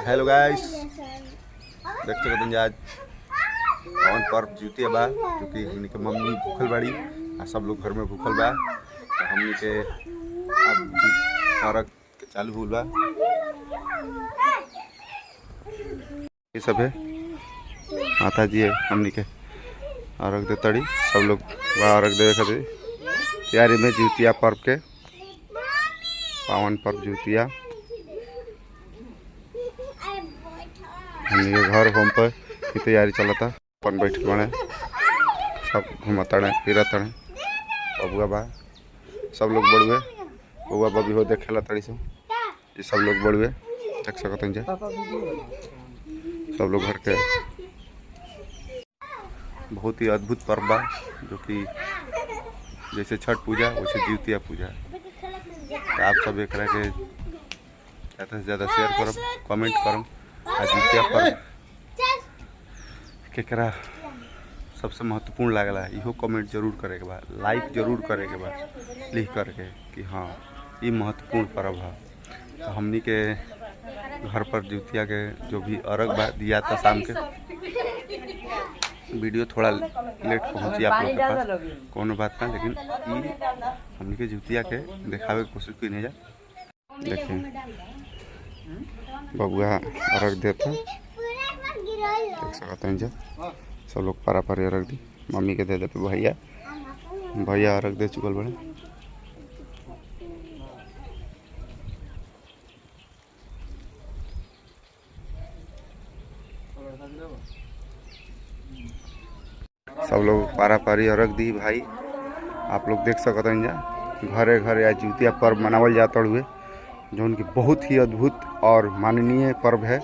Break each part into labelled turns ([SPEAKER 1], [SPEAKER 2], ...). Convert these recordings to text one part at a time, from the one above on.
[SPEAKER 1] Hello guys, देख सकते आज पावन पर्व जीतिया बा, क्योंकि हमनी के मम्मी भूखल बाड़ी आ सब लोग घर में भूखल बा। तो हमनी के अब पर्व चालू हुआ बा। ये सब है माता जी है हमनी के अर्घ दे तड़ी, सब लोग अर्घ दे खातिर तैयारी में जीतिया पर्व के पावन पर्व जीतिया। हमनी के घर होम पर की तैयारी चलता, अपन बैठल बने सब घूमतड़े फिरतड़े। बबुआ बा सब लोग बड़ुए, बबुआ बबी हो देखेला तड़ी से ये सब लोग बड़ुए देख सकते हैं। सब लोग घर के बहुत ही अद्भुत पर्व बा, जो कि जैसे छठ पूजा वैसे जीतिया पूजा। तो आप सब एक के ज़्यादा से ज़्यादा शेयर करब, कमेंट करब। आज जीतिया पर्व केकरा सबसे महत्वपूर्ण लागला इहो कमेंट जरूर करे के बा, लाइक जरूर करे के बा लिख करके कि हाँ ये महत्वपूर्ण पर्व है। तो हमनी के घर पर जीतिया के जो भी अर्घ दिया था शाम के, वीडियो थोड़ा लेट पहुँची आप लोग के पास, कोनो बात ना, लेकिन ये हमनी के जीतिया के दिखावे की कोशिश की नहीं जा। देखिए बबुआ अर्घ देता देख सकते हैं। सब लोग पारा पारी अर्घ दी, मम्मी के दे दे भैया, भैया अर्घ दे चुकल बड़े। सब लोग पारा पारी अर्घ दी भाई, आप लोग देख सकते हैं। घरे घरे आज जीतिया पर्व मनावल जाता हुए, जो उनकी बहुत ही अद्भुत और माननीय पर्व है।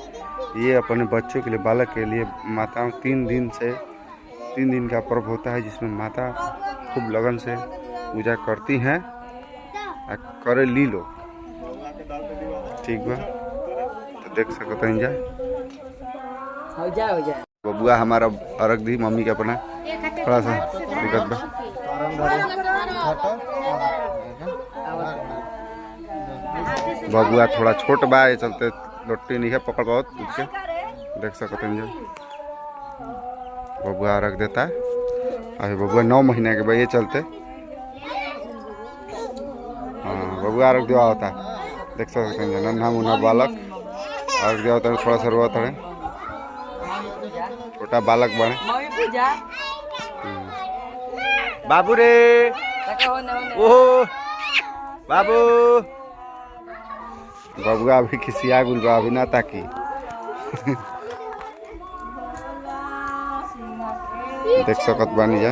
[SPEAKER 1] ये अपने बच्चों के लिए, बालक के लिए माताओं 3 दिन का पर्व होता है, जिसमें माता खूब लगन से पूजा करती हैं, करे ली लोग ठीक बा। तो देख सकते हैं बबुआ हमारा अर्घ दी, मम्मी के अपना थोड़ा सा दिक्कत बा। बबुआ थोड़ा छोट बा, ये चलते लोटी नहीं है पकड़ बहुत उसके, देख सकते हैं। बबुआ रख देता है, अभी बबुआ 9 महीने के बा, ये चलते हाँ बबुआ रख दिया होता है, देख सकते हैं। नन्हा मुन्हा बालक रख दिया होता है, थोड़ा सा रोता है, छोटा बालक बने। बाबू रे ओहो बाबू, बबुआ अभी खिसिया गुल बा, अभी ना ताकी देख सकत बानी जा।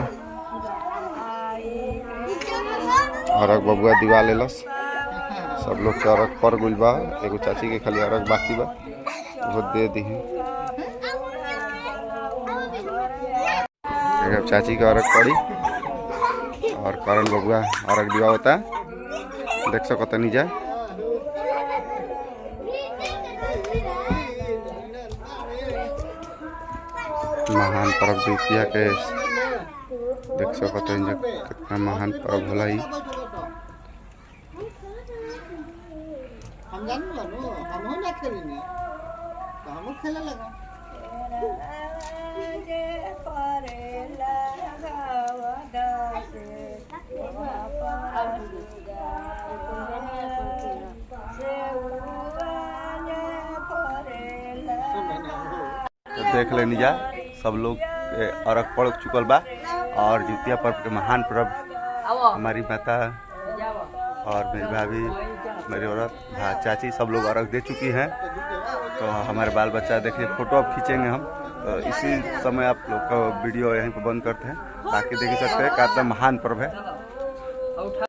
[SPEAKER 1] अर्घ बबुआ दिवा लेलस, सब लोग के अर्घ पर गुल बा, एगो चाची के खाली अर्घ बाकी बा, वो दे दी। चाची का अर्घ पड़ी और करण बबुआ अर्घ दिवा होता है, देख सकते नहीं जा। महान पर्व जीतिया के देख सकते हैं कितना महान पर्व होला। देख लेनी जा, सब लोग अर्घ पड़ चुकल बा और जीतिया पर्व के महान पर्व हमारी माता और मेरी भाभी, मेरी औरत चाची सब लोग अर्घ दे चुकी हैं। तो हमारे बाल बच्चा देखिए फोटो अब खींचेंगे हम, तो इसी समय आप लोग का वीडियो यहीं पर बंद करते हैं, बाकी देख सकते हैं कितना महान पर्व है।